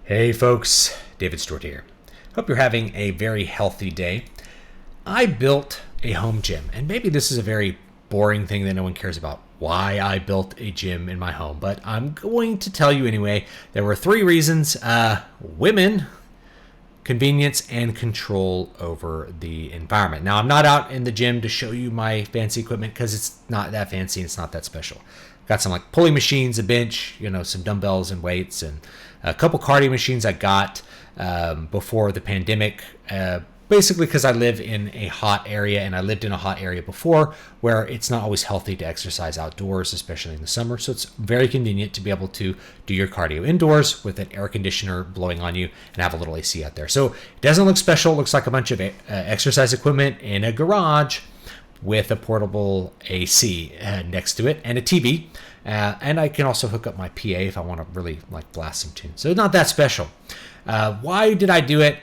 Hey folks, David Stewart here. Hope you're having a very healthy day. I built a home gym, and maybe this is a very boring thing that no one cares about, why I built a gym in my home, but I'm going to tell you anyway. There were three reasons: women, convenience, and control over the environment. Now, I'm not out in the gym to show you my fancy equipment because it's not that fancy and it's not that special. Got some like pulling machines, a bench, some dumbbells and weights, and a couple cardio machines I got before the pandemic. Basically because I live in a hot area, and I lived in a hot area before where it's not always healthy to exercise outdoors, especially in the summer. So it's very convenient to be able to do your cardio indoors with an air conditioner blowing on you and have a little AC out there. So it doesn't look special. It looks like a bunch of exercise equipment in a garage with a portable AC next to it and a TV. And I can also hook up my PA if I want to really blast some tunes. So not that special. Why did I do it?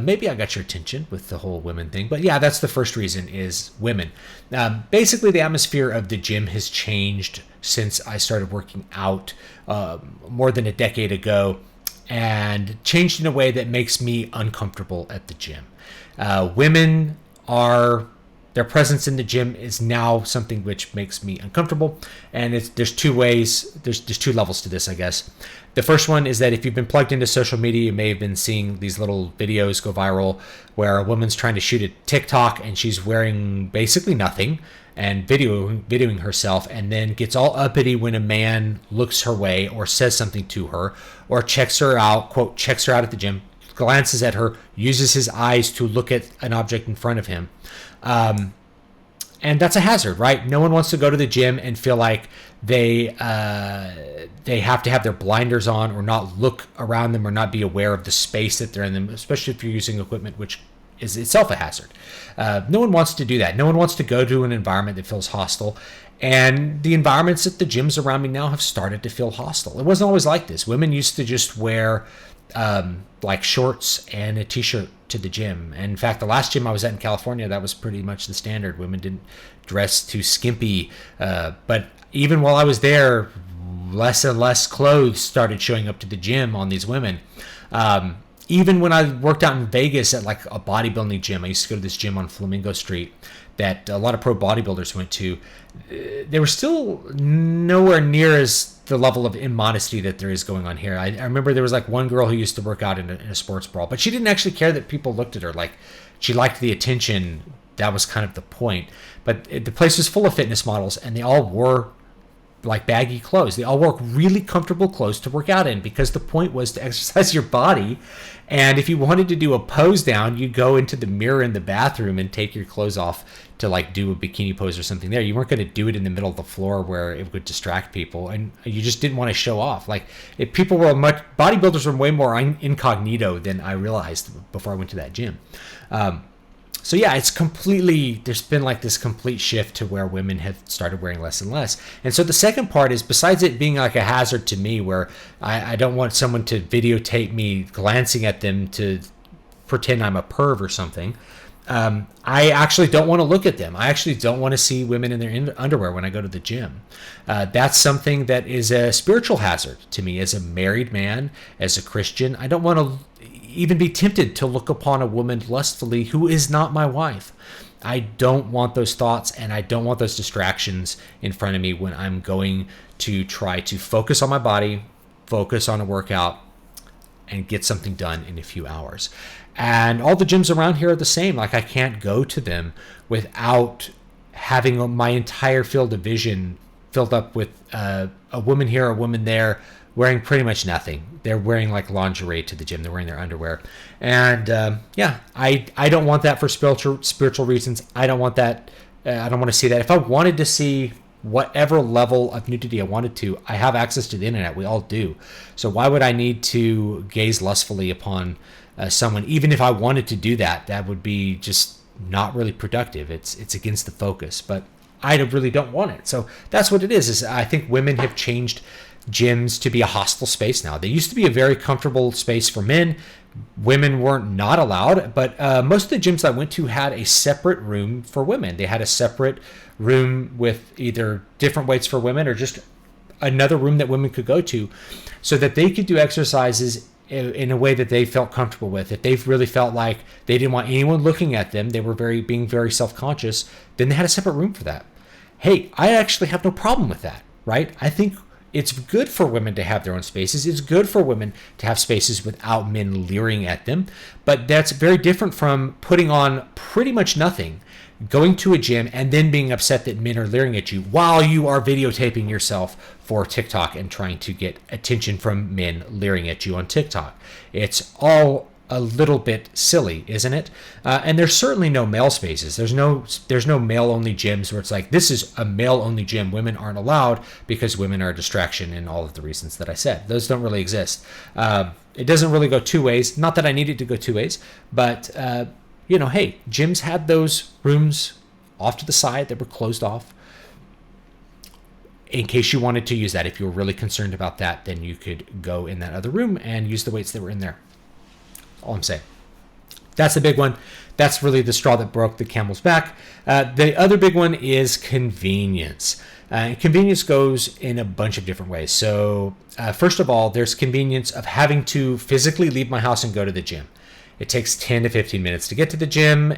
Maybe I got your attention with the whole women thing. But yeah, that's the first reason, is women. Basically, the atmosphere of the gym has changed since I started working out more than a decade ago, and changed in a way that makes me uncomfortable at the gym. Women are... Their presence in the gym is now something which makes me uncomfortable. And there's two ways, there's two levels to this, I guess. The first one is that if you've been plugged into social media, you may have been seeing these little videos go viral where a woman's trying to shoot a TikTok and she's wearing basically nothing and videoing herself, and then gets all uppity when a man looks her way or says something to her or checks her out, quote, checks her out at the gym, glances at her, uses his eyes to look at an object in front of him. And that's a hazard, right? No one wants to go to the gym and feel like they have to have their blinders on or not look around them or not be aware of the space that they're in them, especially if you're using equipment which is itself a hazard. No one wants to do that. No one wants to go to an environment that feels hostile. And the environments at the gyms around me now have started to feel hostile. It wasn't always like this. Women used to just wear shorts and a t-shirt to the gym. And in fact, the last gym I was at in California, that was pretty much the standard. Women didn't dress too skimpy. But even while I was there, less and less clothes started showing up to the gym on these women. Even when I worked out in Vegas at a bodybuilding gym, I used to go to this gym on Flamingo Street that a lot of pro bodybuilders went to. They were still nowhere near as the level of immodesty that there is going on here. I remember there was one girl who used to work out in a sports bra, but she didn't actually care that people looked at her. She liked the attention. That was kind of the point. But the place was full of fitness models, and they all wore baggy clothes. They all wore really comfortable clothes to work out in, because the point was to exercise your body. And if you wanted to do a pose down, you'd go into the mirror in the bathroom and take your clothes off to do a bikini pose or something there. You weren't going to do it in the middle of the floor where it would distract people, and you just didn't want to show off. If people were bodybuilders were way more incognito than I realized before I went to that gym. So yeah, there's been this complete shift to where women have started wearing less and less. And so the second part is, besides it being a hazard to me, where I don't want someone to videotape me glancing at them to pretend I'm a perv or something, I actually don't want to look at them. I actually don't want to see women in their underwear when I go to the gym. That's something that is a spiritual hazard to me as a married man, as a Christian. I don't want to even be tempted to look upon a woman lustfully who is not my wife. I don't want those thoughts, and I don't want those distractions in front of me when I'm going to try to focus on my body, focus on a workout, and get something done in a few hours. And all the gyms around here are the same. I can't go to them without having my entire field of vision filled up with a woman here, a woman there, wearing pretty much nothing. They're wearing lingerie to the gym. They're wearing their underwear. And I don't want that for spiritual reasons. I don't want that. I don't want to see that. If I wanted to see whatever level of nudity I wanted to, I have access to the internet. We all do. So why would I need to gaze lustfully upon someone? Even if I wanted to do that, that would be just not really productive. It's against the focus. But I really don't want it. So that's what it is I think women have changed gyms to be a hostile space now. They used to be a very comfortable space for men. Women weren't not allowed, but most of the gyms I went to had a separate room for women. They had a separate room with either different weights for women or just another room that women could go to so that they could do exercises in a way that they felt comfortable with. If they've really felt like they didn't want anyone looking at them, they were being very self-conscious, then they had a separate room for that. Hey, I actually have no problem with that, right? I think it's good for women to have their own spaces. It's good for women to have spaces without men leering at them. But that's very different from putting on pretty much nothing, going to a gym, and then being upset that men are leering at you while you are videotaping yourself for TikTok and trying to get attention from men leering at you on TikTok. It's all a little bit silly, isn't it? And there's certainly no male spaces. There's no male-only gyms where it's like, this is a male-only gym. Women aren't allowed because women are a distraction and all of the reasons that I said. Those don't really exist. It doesn't really go two ways. Not that I need it to go two ways, but hey, gyms had those rooms off to the side that were closed off in case you wanted to use that. If you were really concerned about that, then you could go in that other room and use the weights that were in there. All I'm saying. That's the big one. That's really the straw that broke the camel's back. The other big one is convenience. Convenience goes in a bunch of different ways. So first of all, there's convenience of having to physically leave my house and go to the gym. It takes 10 to 15 minutes to get to the gym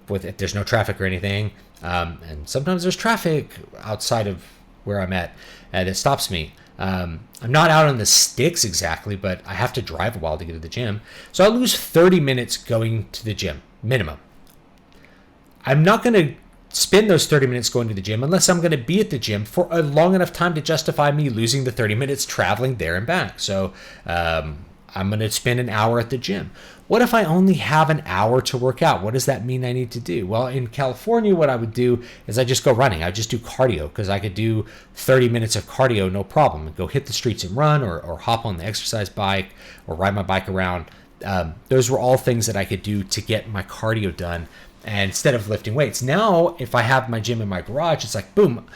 if there's no traffic or anything. And sometimes there's traffic outside of where I'm at that stops me. I'm not out on the sticks exactly, but I have to drive a while to get to the gym. So I lose 30 minutes going to the gym, minimum. I'm not going to spend those 30 minutes going to the gym unless I'm going to be at the gym for a long enough time to justify me losing the 30 minutes traveling there and back. So I'm going to spend an hour at the gym. What if I only have an hour to work out? What does that mean I need to do? Well, in California, what I would do is I just go running. I just do cardio because I could do 30 minutes of cardio, no problem. Go hit the streets and run or hop on the exercise bike or ride my bike around. Those were all things that I could do to get my cardio done and instead of lifting weights. Now, if I have my gym in my garage, it's like, boom,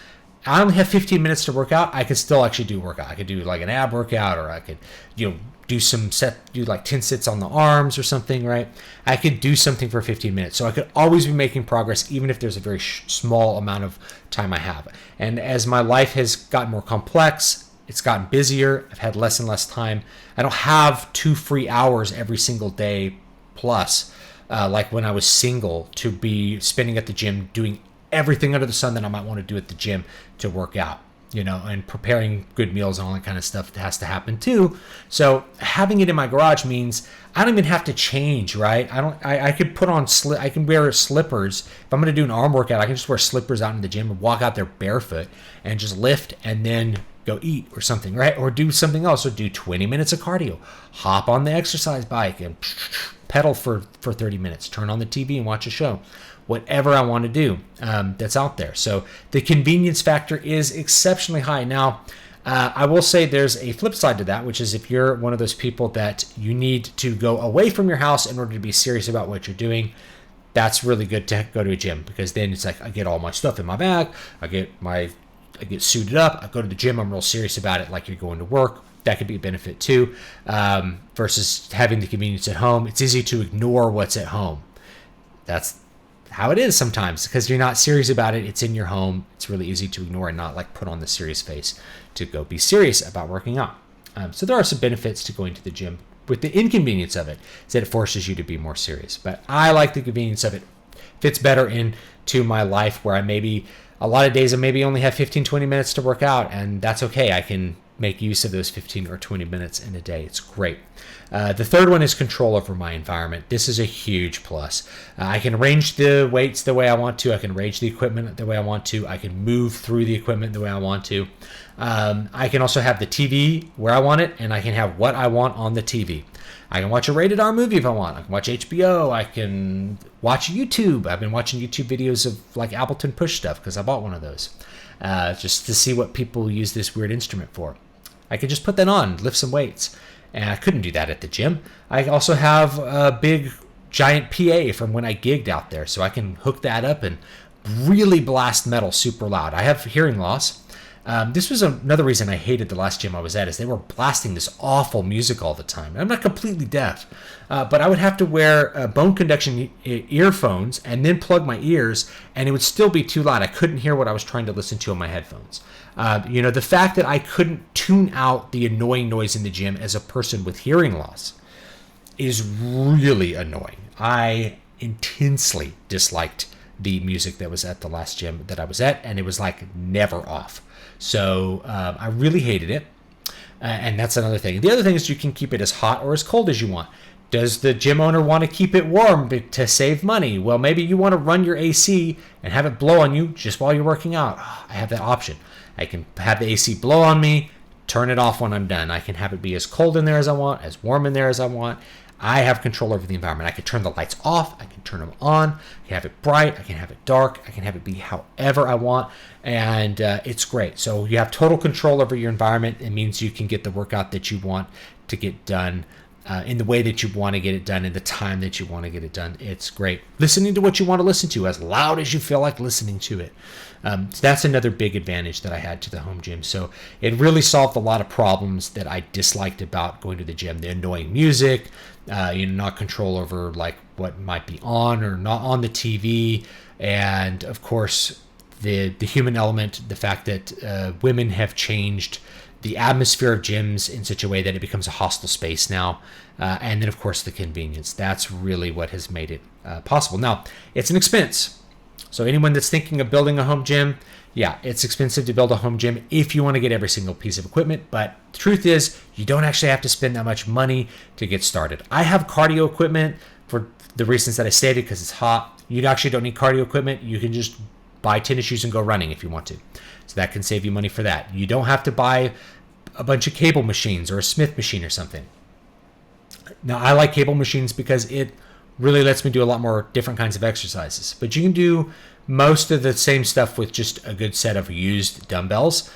I only have 15 minutes to work out. I could still actually do a workout. I could do like an ab workout, or I could, do like 10 sits on the arms or something, right? I could do something for 15 minutes. So I could always be making progress, even if there's a very small amount of time I have. And as my life has gotten more complex, it's gotten busier. I've had less and less time. I don't have 2 free hours every single day plus, like when I was single, to be spending at the gym doing everything under the sun that I might want to do at the gym to work out, and preparing good meals and all that kind of stuff that has to happen too. So having it in my garage means I don't even have to change, right? I could put on I can wear slippers. If I'm going to do an arm workout, I can just wear slippers out in the gym and walk out there barefoot and just lift and then go eat or something, right? Or do something else, or do 20 minutes of cardio, hop on the exercise bike and pedal for 30 minutes, turn on the TV and watch a show. Whatever I want to do that's out there. So the convenience factor is exceptionally high. Now, I will say there's a flip side to that, which is if you're one of those people that you need to go away from your house in order to be serious about what you're doing, that's really good to go to a gym, because then it's like I get all my stuff in my bag, I get suited up, I go to the gym, I'm real serious about it, like you're going to work. That could be a benefit too, versus having the convenience at home. It's easy to ignore what's at home. That's how it is sometimes, because you're not serious about it. It's in your home. It's really easy to ignore and not like put on the serious face to go be serious about working out. So there are some benefits to going to the gym. With the inconvenience of it is that it forces you to be more serious. But I like the convenience of it. Fits better into my life, where a lot of days I maybe only have 15, 20 minutes to work out, and that's okay. I can make use of those 15 or 20 minutes in a day. It's great. The third one is control over my environment. This is a huge plus. I can arrange the weights the way I want to. I can arrange the equipment the way I want to. I can move through the equipment the way I want to. I can also have the TV where I want it, and I can have what I want on the TV. I can watch a rated R movie if I want. I can watch HBO. I can watch YouTube. I've been watching YouTube videos of like Ableton Push stuff because I bought one of those just to see what people use this weird instrument for. I could just put that on, lift some weights. And I couldn't do that at the gym. I also have a big, giant PA from when I gigged out there, so I can hook that up and really blast metal super loud. I have hearing loss, This was another reason I hated the last gym I was at, is they were blasting this awful music all the time. I'm not completely deaf, but I would have to wear bone conduction earphones and then plug my ears, and it would still be too loud. I couldn't hear what I was trying to listen to on my headphones. The fact that I couldn't tune out the annoying noise in the gym as a person with hearing loss is really annoying. I intensely disliked the music that was at the last gym that I was at, and it was like never off. So I really hated it, and that's another thing. The other thing is you can keep it as hot or as cold as you want. Does the gym owner want to keep it warm to save money? Well, maybe you want to run your AC and have it blow on you just while you're working out. I have that option. I can have the AC blow on me, turn it off when I'm done. I can have it be as cold in there as I want, as warm in there as I want. I have control over the environment. I can turn the lights off. I can turn them on. I can have it bright. I can have it dark. I can have it be however I want. And it's great. So you have total control over your environment. It means you can get the workout that you want to get done in the way that you want to get it done, in the time that you want to get it done. It's great. Listening to what you want to listen to as loud as you feel like listening to it. So that's another big advantage that I had to the home gym. So it really solved a lot of problems that I disliked about going to the gym. The annoying music, not control over like what might be on or not on the TV. And of course, the human element, the fact that women have changed the atmosphere of gyms in such a way that it becomes a hostile space now. And then, of course, the convenience. That's really what has made it possible. Now, it's an expense. So anyone that's thinking of building a home gym, yeah, it's expensive to build a home gym if you want to get every single piece of equipment. But the truth is, you don't actually have to spend that much money to get started. I have cardio equipment for the reasons that I stated, because it's hot. You actually don't need cardio equipment. You can just buy tennis shoes and go running if you want to. So that can save you money for that. You don't have to buy a bunch of cable machines or a Smith machine or something. Now, I like cable machines because it really lets me do a lot more different kinds of exercises. But you can do most of the same stuff with just a good set of used dumbbells.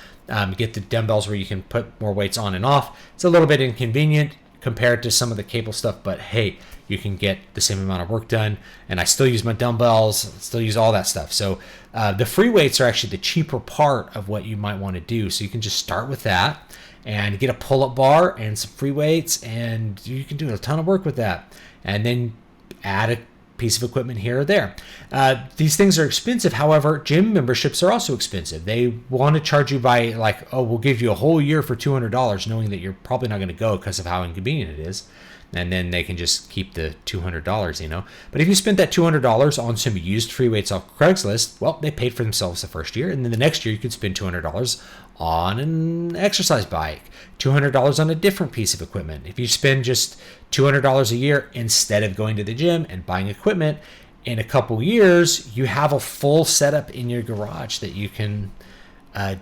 Get the dumbbells where you can put more weights on and off. It's a little bit inconvenient compared to some of the cable stuff, but hey, you can get the same amount of work done. And I still use my dumbbells, still use all that stuff. So the free weights are actually the cheaper part of what you might want to do. So you can just start with that and get a pull-up bar and some free weights, and you can do a ton of work with that. And then add a piece of equipment here or there. These things are expensive. However, gym memberships are also expensive. They want to charge you by like, oh, we'll give you a whole year for $200, knowing that you're probably not going to go because of how inconvenient it is. And then they can just keep the $200, But if you spent that $200 on some used free weights off Craigslist, well, they paid for themselves the first year. And then the next year you could spend $200 on an exercise bike, $200 on a different piece of equipment. If you spend just $200 a year instead of going to the gym and buying equipment, in a couple years, you have a full setup in your garage that you can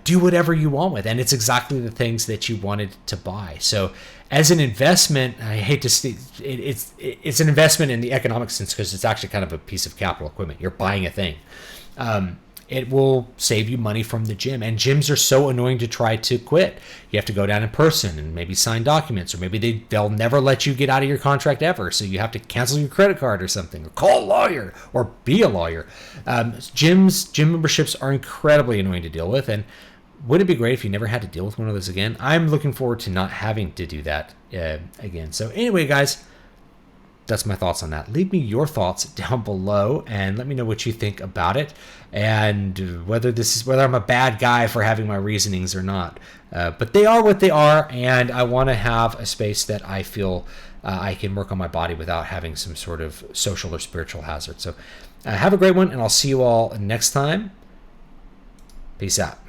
do whatever you want with. And it's exactly the things that you wanted to buy. So as an investment, I hate to see it's an investment in the economic sense, because it's actually kind of a piece of capital equipment. You're buying a thing. It will save you money from the gym. And gyms are so annoying to try to quit. You have to go down in person and maybe sign documents, or maybe they'll never let you get out of your contract ever. So you have to cancel your credit card or something, or call a lawyer, or be a lawyer. Gym memberships are incredibly annoying to deal with. And wouldn't it be great if you never had to deal with one of those again? I'm looking forward to not having to do that again. So anyway, guys, that's my thoughts on that. Leave me your thoughts down below and let me know what you think about it, and whether I'm a bad guy for having my reasonings or not. But they are what they are, and I want to have a space that I feel I can work on my body without having some sort of social or spiritual hazard. So have a great one, and I'll see you all next time. Peace out.